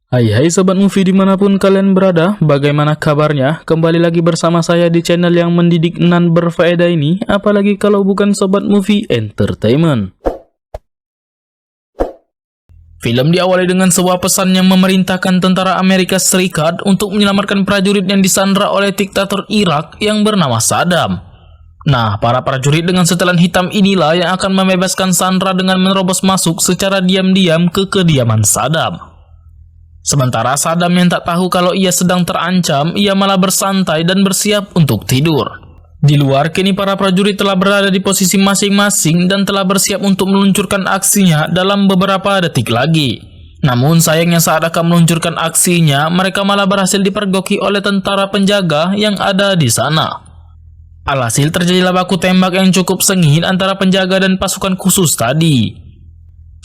Hai Sobat Movie dimanapun kalian berada, bagaimana kabarnya? Kembali lagi bersama saya di channel yang mendidik nan berfaedah ini, apalagi kalau bukan Sobat Movie Entertainment. Film diawali dengan sebuah pesan yang memerintahkan tentara Amerika Serikat untuk menyelamatkan prajurit yang disandra oleh diktator Irak yang bernama Saddam. Nah, para prajurit dengan setelan hitam inilah yang akan membebaskan sandra dengan menerobos masuk secara diam-diam ke kediaman Saddam. Sementara Saddam yang tak tahu kalau ia sedang terancam, ia malah bersantai dan bersiap untuk tidur. Di luar, kini para prajurit telah berada di posisi masing-masing dan telah bersiap untuk meluncurkan aksinya dalam beberapa detik lagi. Namun sayangnya saat akan meluncurkan aksinya, mereka malah berhasil dipergoki oleh tentara penjaga yang ada di sana. Alhasil terjadilah baku tembak yang cukup sengit antara penjaga dan pasukan khusus tadi.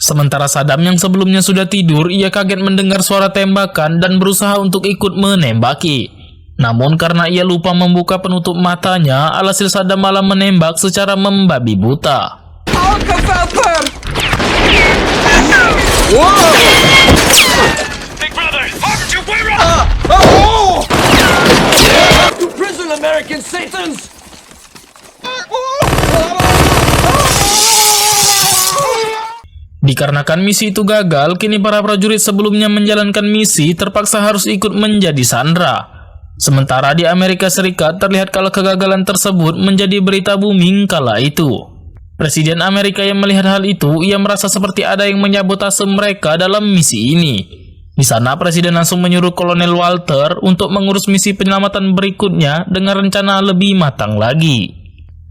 Sementara Saddam yang sebelumnya sudah tidur, ia kaget mendengar suara tembakan dan berusaha untuk ikut menembaki. Namun karena ia lupa membuka penutup matanya, alhasil Saddam malah menembak secara membabi buta. Dikarenakan misi itu gagal, kini para prajurit sebelumnya menjalankan misi terpaksa harus ikut menjadi sandera. Sementara di Amerika Serikat terlihat kalau kegagalan tersebut menjadi berita booming kala itu. Presiden Amerika yang melihat hal itu, ia merasa seperti ada yang menyabotase mereka dalam misi ini. Di sana Presiden langsung menyuruh Kolonel Walter untuk mengurus misi penyelamatan berikutnya dengan rencana lebih matang lagi.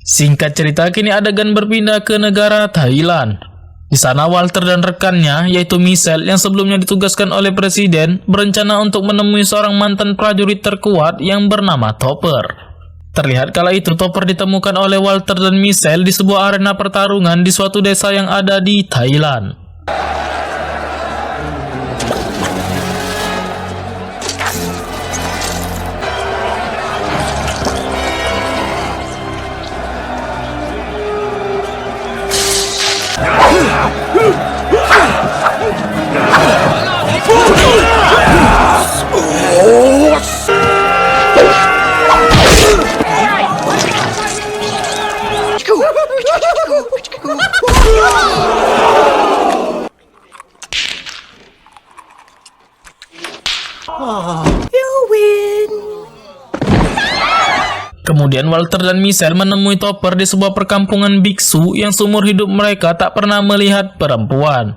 Singkat cerita, kini adegan berpindah ke negara Thailand. Di sana Walter dan rekannya, yaitu Michelle yang sebelumnya ditugaskan oleh Presiden, berencana untuk menemui seorang mantan prajurit terkuat yang bernama Topper. Terlihat kala itu Topper ditemukan oleh Walter dan Michelle di sebuah arena pertarungan di suatu desa yang ada di Thailand. Kemudian Walter dan Michelle menemui Topper di sebuah perkampungan biksu yang seumur hidup mereka tak pernah melihat perempuan.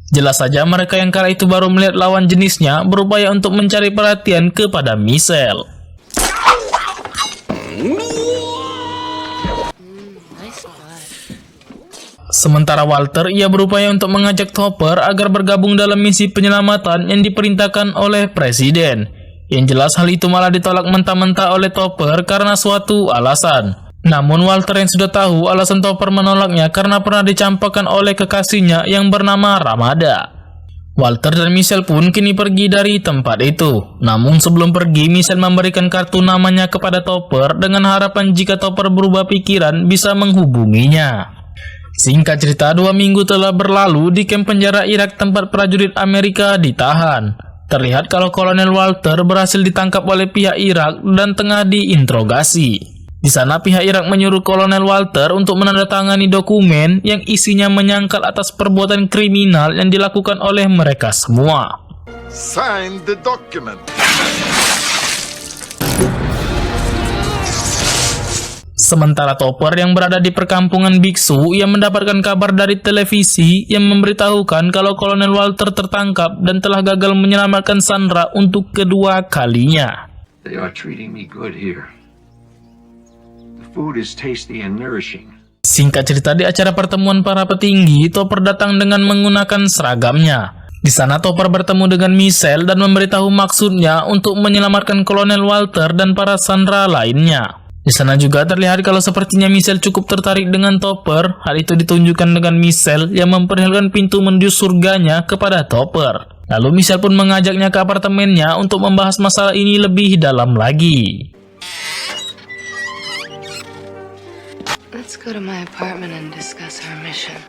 Jelas saja mereka yang kala itu baru melihat lawan jenisnya berupaya untuk mencari perhatian kepada Michelle. Sementara Walter, ia berupaya untuk mengajak Topper agar bergabung dalam misi penyelamatan yang diperintahkan oleh Presiden. Yang jelas hal itu malah ditolak mentah-mentah oleh Topper karena suatu alasan. Namun Walter yang sudah tahu alasan Topper menolaknya karena pernah dicampakkan oleh kekasihnya yang bernama Ramada. Walter dan Michelle pun kini pergi dari tempat itu. Namun sebelum pergi, Michelle memberikan kartu namanya kepada Topper dengan harapan jika Topper berubah pikiran bisa menghubunginya. Singkat cerita, 2 minggu telah berlalu di kamp penjara Irak tempat prajurit Amerika ditahan. Terlihat kalau Kolonel Walter berhasil ditangkap oleh pihak Irak dan tengah diinterogasi. Di sana pihak Irak menyuruh Kolonel Walter untuk menandatangani dokumen yang isinya menyangkal atas perbuatan kriminal yang dilakukan oleh mereka semua. Sign the document. Sementara Topper yang berada di perkampungan biksu, ia mendapatkan kabar dari televisi yang memberitahukan kalau Kolonel Walter tertangkap dan telah gagal menyelamatkan Sandra untuk kedua kalinya. They are treating me good here. The food is tasty and nourishing. Singkat cerita, di acara pertemuan para petinggi, Topper datang dengan menggunakan seragamnya. Di sana Topper bertemu dengan Michelle dan memberitahu maksudnya untuk menyelamatkan Kolonel Walter dan para Sandra lainnya. Di sana juga terlihat kalau sepertinya Michelle cukup tertarik dengan Topper. Hal itu ditunjukkan dengan Michelle yang memperlihatkan pintu menuju surganya kepada Topper. Lalu Michelle pun mengajaknya ke apartemennya untuk membahas masalah ini lebih dalam lagi. Let's go to my apartment and discuss our mission.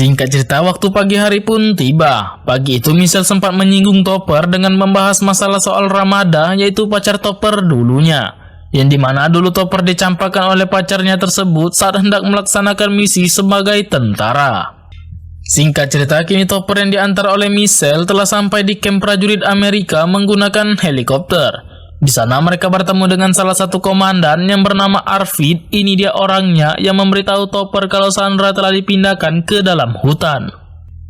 Singkat cerita, waktu pagi hari pun tiba. Pagi itu Michelle sempat menyinggung Topper dengan membahas masalah soal Ramada, yaitu pacar Topper dulunya. Yang dimana dulu Topper dicampakkan oleh pacarnya tersebut saat hendak melaksanakan misi sebagai tentara. Singkat cerita, kini Topper yang diantar oleh Michelle telah sampai di kamp prajurit Amerika menggunakan helikopter. Di sana mereka bertemu dengan salah satu komandan yang bernama Arvid. Ini dia orangnya yang memberitahu Topper kalau Sandra telah dipindahkan ke dalam hutan.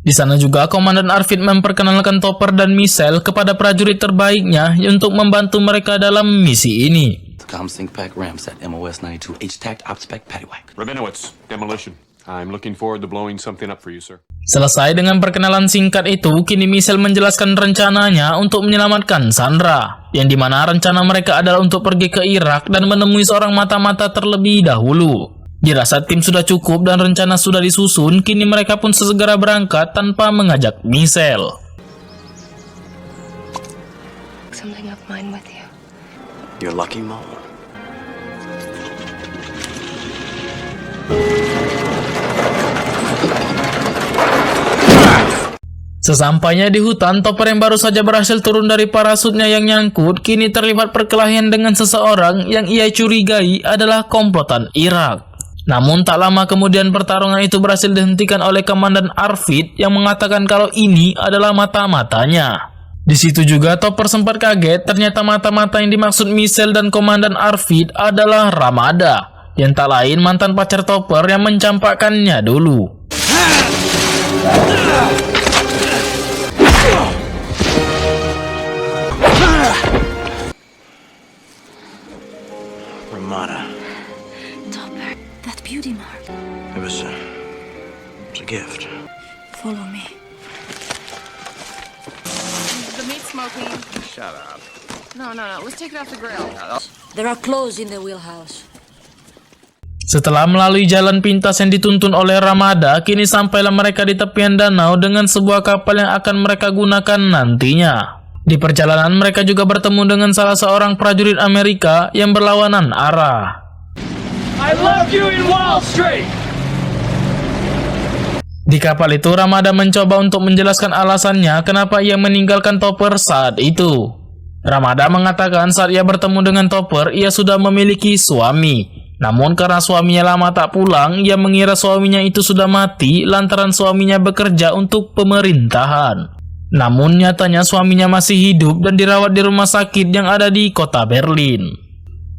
Di sana juga Komandan Arvid memperkenalkan Topper dan Michelle kepada prajurit terbaiknya untuk membantu mereka dalam misi ini. Comsync Pack Ramsat MOS 92 H-Tact Opspec Paddywhack. Rabinowitz, demolition. I'm looking forward to blowing something up for you, sir. Selesai dengan perkenalan singkat itu, kini Michelle menjelaskan rencananya untuk menyelamatkan Sandra, yang dimana rencana mereka adalah untuk pergi ke Irak dan menemui seorang mata-mata terlebih dahulu. Dirasa tim sudah cukup dan rencana sudah disusun, kini mereka pun sesegera berangkat tanpa mengajak Michelle. Something of mine with you. You're lucky, Mom. Sesampainya di hutan, Topper yang baru saja berhasil turun dari parasutnya yang nyangkut, kini terlibat perkelahian dengan seseorang yang ia curigai adalah komplotan Irak. Namun tak lama kemudian pertarungan itu berhasil dihentikan oleh Komandan Arvid yang mengatakan kalau ini adalah mata-matanya. Di situ juga Topper sempat kaget, ternyata mata-mata yang dimaksud Michelle dan Komandan Arvid adalah Ramada, yang tak lain mantan pacar Topper yang mencampakkannya dulu. Ramada. Topper, that beauty mark. It was a gift. Follow me. The meat smoking. Shut up. No. Let's take it off the grill. There are clothes in the wheelhouse. Setelah melalui jalan pintas yang dituntun oleh Ramada, kini sampailah mereka di tepian danau dengan sebuah kapal yang akan mereka gunakan nantinya. Di perjalanan mereka juga bertemu dengan salah seorang prajurit Amerika yang berlawanan arah. I love you in Wall Street! Di kapal itu Ramada mencoba untuk menjelaskan alasannya kenapa ia meninggalkan Topper saat itu. Ramada mengatakan saat ia bertemu dengan Topper, ia sudah memiliki suami. Namun karena suaminya lama tak pulang, ia mengira suaminya itu sudah mati lantaran suaminya bekerja untuk pemerintahan. Namun nyatanya suaminya masih hidup dan dirawat di rumah sakit yang ada di kota Berlin.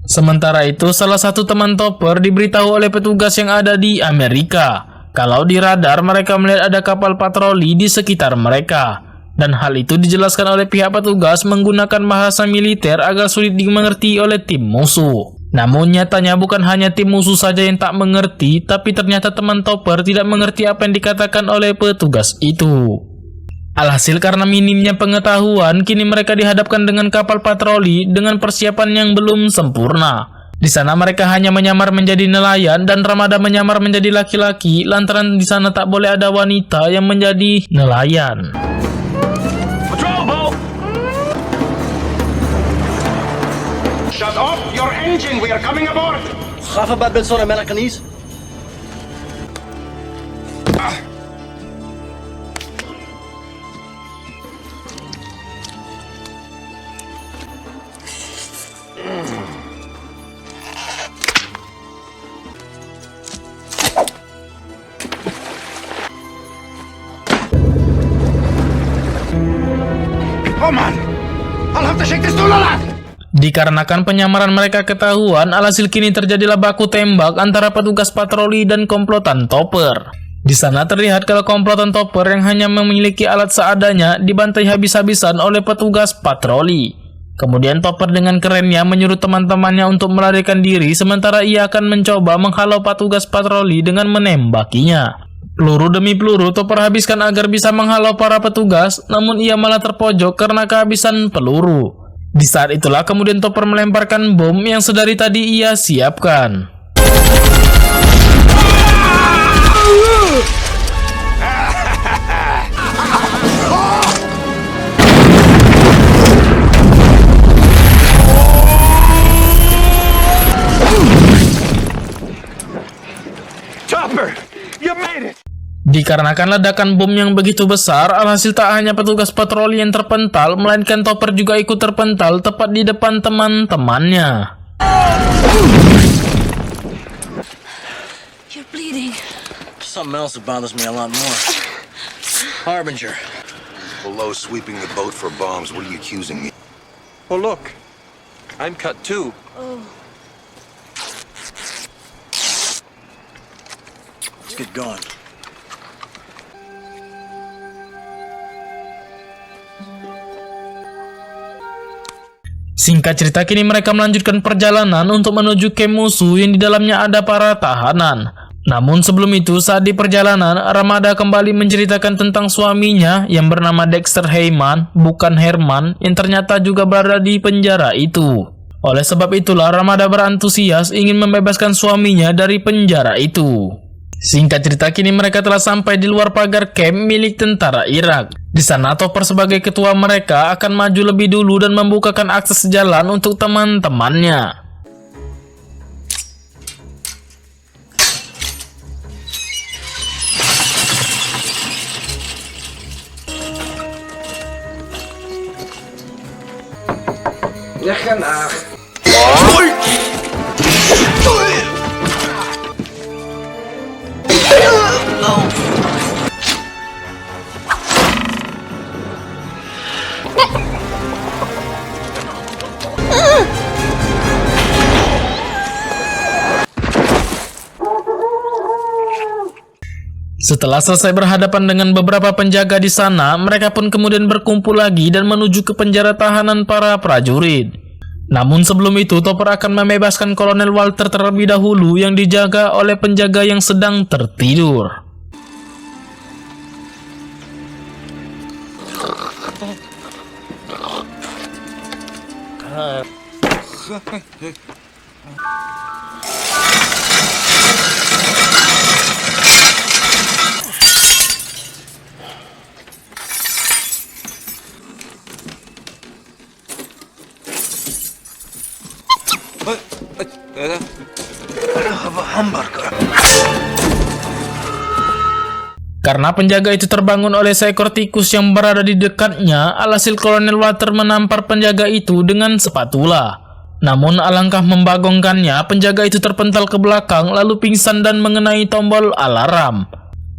Sementara itu, salah satu teman Topper diberitahu oleh petugas yang ada di Amerika kalau di radar mereka melihat ada kapal patroli di sekitar mereka. Dan hal itu dijelaskan oleh pihak petugas menggunakan bahasa militer agar sulit dimengerti oleh tim musuh. Namun nyatanya bukan hanya tim musuh saja yang tak mengerti, tapi ternyata teman Topper tidak mengerti apa yang dikatakan oleh petugas itu. Alhasil karena minimnya pengetahuan, kini mereka dihadapkan dengan kapal patroli dengan persiapan yang belum sempurna. Di sana mereka hanya menyamar menjadi nelayan dan Ramada menyamar menjadi laki-laki lantaran di sana tak boleh ada wanita yang menjadi nelayan. Patrol boat! Shut off your engine! We are coming aboard! Gafabad ben Sora Melakanese. Come on! I'll have to shake this tulala! Dikarenakan penyamaran mereka ketahuan, alhasil kini terjadilah baku tembak antara petugas patroli dan komplotan Topper. Di sana terlihat kalau komplotan Topper yang hanya memiliki alat seadanya dibantai habis-habisan oleh petugas patroli. Kemudian Topper dengan kerennya menyuruh teman-temannya untuk melarikan diri sementara ia akan mencoba menghalau petugas patroli dengan menembakinya. Peluru demi peluru Topper habiskan agar bisa menghalau para petugas, namun ia malah terpojok karena kehabisan peluru. Di saat itulah kemudian Topper melemparkan bom yang sedari tadi ia siapkan. Dikarenakan ledakan bom yang begitu besar, alhasil tak hanya petugas patroli yang terpental, melainkan Topper juga ikut terpental tepat di depan teman-temannya. You're bleeding. Something else that bothers me a lot more. Harbinger. Below sweeping the boat for bombs, what are you accusing me? Oh, look. I'm cut too. Let's get going. Singkat cerita, kini mereka melanjutkan perjalanan untuk menuju camp musuh yang di dalamnya ada para tahanan. Namun sebelum itu, saat di perjalanan, Ramada kembali menceritakan tentang suaminya yang bernama Dexter Heyman, bukan Herman, yang ternyata juga berada di penjara itu. Oleh sebab itulah, Ramada berantusias ingin membebaskan suaminya dari penjara itu. Singkat cerita, kini mereka telah sampai di luar pagar camp milik tentara Irak. Di sana, Topper sebagai ketua mereka akan maju lebih dulu dan membukakan akses jalan untuk teman-temannya. Ya kan, Setelah selesai berhadapan dengan beberapa penjaga di sana, mereka pun kemudian berkumpul lagi dan menuju ke penjara tahanan para prajurit. Namun sebelum itu, Topper akan membebaskan Kolonel Walter terlebih dahulu yang dijaga oleh penjaga yang sedang tertidur. Karena penjaga itu terbangun oleh seekor tikus yang berada di dekatnya, alhasil Kolonel Walter menampar penjaga itu dengan spatula. Namun alangkah membagongkannya, penjaga itu terpental ke belakang lalu pingsan dan mengenai tombol alarm.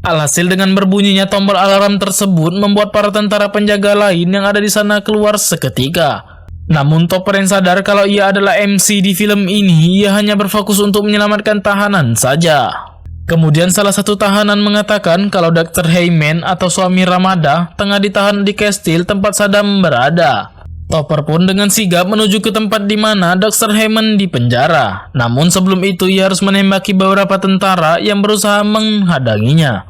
Alhasil dengan berbunyinya tombol alarm tersebut membuat para tentara penjaga lain yang ada di sana keluar seketika. Namun Topper yang sadar kalau ia adalah MC di film ini, ia hanya berfokus untuk menyelamatkan tahanan saja. Kemudian salah satu tahanan mengatakan kalau Dr. Heyman atau suami Ramada tengah ditahan di kastil tempat Saddam berada. Topper pun dengan sigap menuju ke tempat di mana Dr. Heyman dipenjara. Namun sebelum itu ia harus menembaki beberapa tentara yang berusaha menghadanginya.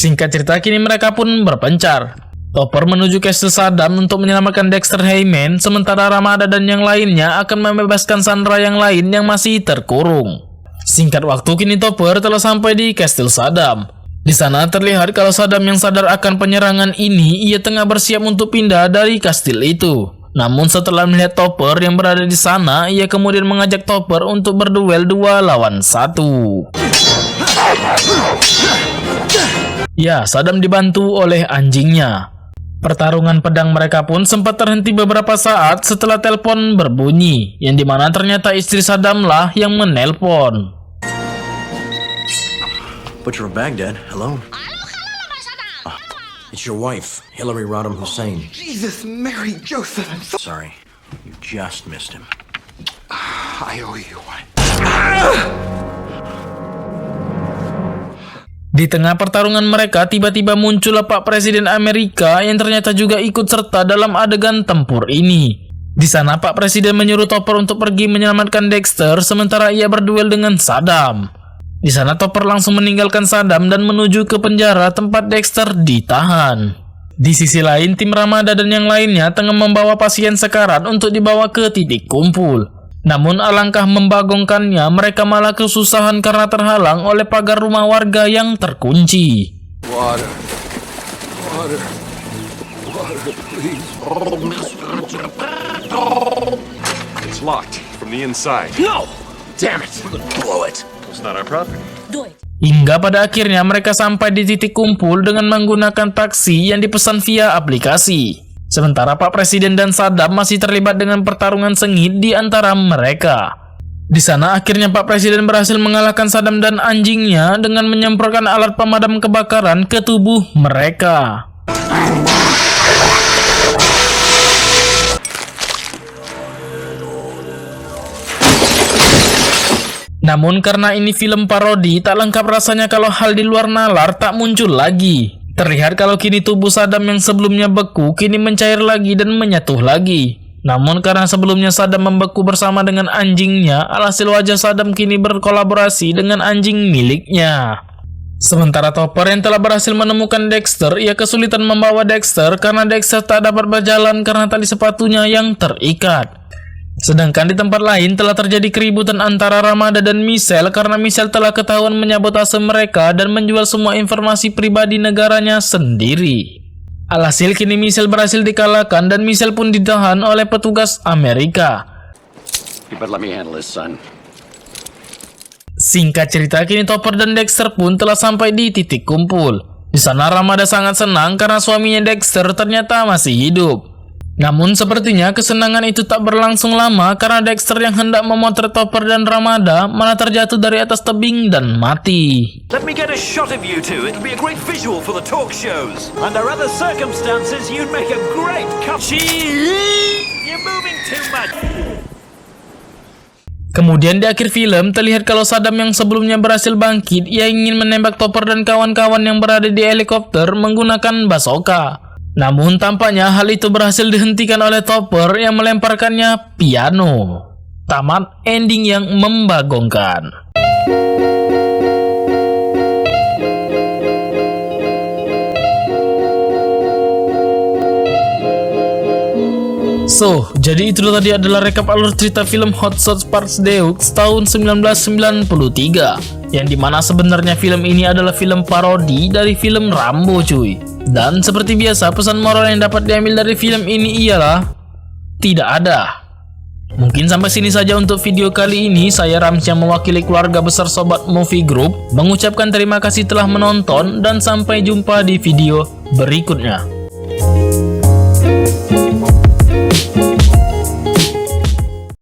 Singkat cerita, kini mereka pun berpencar. Topper menuju kastil Saddam untuk menyelamatkan Dexter Heyman, sementara Ramada dan yang lainnya akan membebaskan sandera yang lain yang masih terkurung. Singkat waktu, kini Topper telah sampai di kastil Saddam. Di sana terlihat kalau Saddam yang sadar akan penyerangan ini, ia tengah bersiap untuk pindah dari kastil itu. Namun setelah melihat Topper yang berada di sana, ia kemudian mengajak Topper untuk berduel 2 lawan 1. Ya, Saddam dibantu oleh anjingnya. Pertarungan pedang mereka pun sempat terhenti beberapa saat setelah telepon berbunyi, yang dimana ternyata istri Saddam lah yang menelpon. Butcher of Baghdad, hello. It's your wife, Hillary Rodham Hussein. Jesus, Mary, Joseph, I'm so Sorry, you just missed him. I owe you one. Di tengah pertarungan mereka, tiba-tiba muncul Pak Presiden Amerika yang ternyata juga ikut serta dalam adegan tempur ini. Di sana Pak Presiden menyuruh Topper untuk pergi menyelamatkan Dexter, sementara ia berduel dengan Saddam. Di sana Topper langsung meninggalkan Saddam dan menuju ke penjara tempat Dexter ditahan. Di sisi lain, tim Ramada dan yang lainnya tengah membawa pasien sekarat untuk dibawa ke titik kumpul. Namun alangkah membagongkannya, mereka malah kesusahan karena terhalang oleh pagar rumah warga yang terkunci. Water. It's locked from the inside. No! Damn it! Blow it. It's not our property. Do it. Hingga pada akhirnya mereka sampai di titik kumpul dengan menggunakan taksi yang dipesan via aplikasi. Sementara Pak Presiden dan Saddam masih terlibat dengan pertarungan sengit di antara mereka. Di sana akhirnya Pak Presiden berhasil mengalahkan Saddam dan anjingnya dengan menyemprotkan alat pemadam kebakaran ke tubuh mereka. Namun karena ini film parodi, tak lengkap rasanya kalau hal di luar nalar tak muncul lagi. Terlihat kalau kini tubuh Saddam yang sebelumnya beku, kini mencair lagi dan menyatu lagi. Namun karena sebelumnya Saddam membeku bersama dengan anjingnya, alhasil wajah Saddam kini berkolaborasi dengan anjing miliknya. Sementara Topper yang telah berhasil menemukan Dexter, ia kesulitan membawa Dexter karena Dexter tak dapat berjalan karena tali sepatunya yang terikat. Sedangkan di tempat lain telah terjadi keributan antara Ramada dan Michelle karena Michelle telah ketahuan menyabotase mereka dan menjual semua informasi pribadi negaranya sendiri. Alhasil kini Michelle berhasil dikalahkan dan Michelle pun ditahan oleh petugas Amerika. You better let me handle this, son. Singkat cerita, kini Topper dan Dexter pun telah sampai di titik kumpul. Di sana Ramada sangat senang karena suaminya Dexter ternyata masih hidup. Namun sepertinya kesenangan itu tak berlangsung lama karena Dexter yang hendak memotret Topper dan Ramada malah terjatuh dari atas tebing dan mati. Let me get a shot of you two. It'll be a great visual for the talk shows. Under other circumstances, you'd make a great couple. You're moving too much. Kemudian di akhir film terlihat kalau Saddam yang sebelumnya berhasil bangkit, ia ingin menembak Topper dan kawan-kawan yang berada di helikopter menggunakan bazooka. Namun tampaknya hal itu berhasil dihentikan oleh Topper yang melemparkannya piano. Tamat ending yang membagongkan. So, jadi itu tadi adalah rekap alur cerita film Hot Shots Part Deux tahun 1993, yang dimana sebenarnya film ini adalah film parodi dari film Rambo cuy. Dan seperti biasa, pesan moral yang dapat diambil dari film ini ialah tidak ada. Mungkin sampai sini saja untuk video kali ini. Saya Ramzi yang mewakili keluarga besar Sobat Movie Group mengucapkan terima kasih telah menonton dan sampai jumpa di video berikutnya.